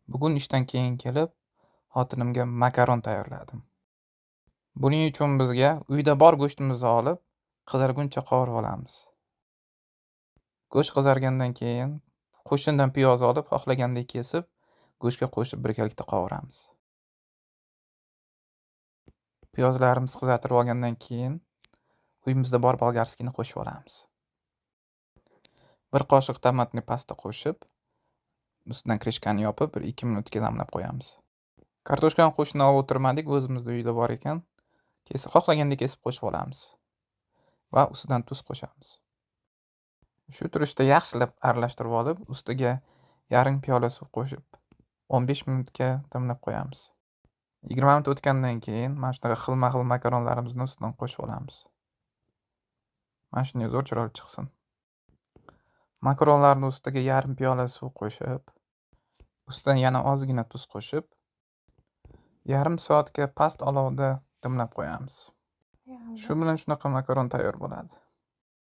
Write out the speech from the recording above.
Bugun ishdan keyin kelib, xotinimga makaron tayyorladim. Buning uchun bizga uyda bor go'shtimizni olib, qizarguncha qovurib olamiz. Go'sht qizargandan keyin qo'shnidan piyoz olib, xohlagandek kesib, go'shtga qo'shib birgalikda qovuramiz. Piyozlarimiz qizartirib olgandan keyin uyimizda bor bolgarskini qo'shib olamiz. 1 qoshiq tomatni pasta qo'shib, ustidan krishkani yopib, 1-2 minutga damlab qo'yamiz. Kartoshkani qo'shni olib o'tirmadik, o'zimizda uyda bor ekan, xohlagandek kesib qo'shib olamiz va ustidan tuz qo'shamiz. Shu turishda yaxshilab aralashtirib olib, ustiga yarim piyola suv qo'shib, 15 minutga damlab qo'yamiz. 20 minut o'tgandan keyin mana shunaqa xilma-xil makaronlarimizni ustidan qo'shib olamiz. Mana shunday zo'r chiroyli chiqsin. Makaronlarni ustiga yarim piyola suv qo'shib, ustidan yana ozgina tuz qo'shib, yarim soatga past olovda dimlab qo'yamiz. Shu bilan shunaqa makaron tayyor bo'ladi.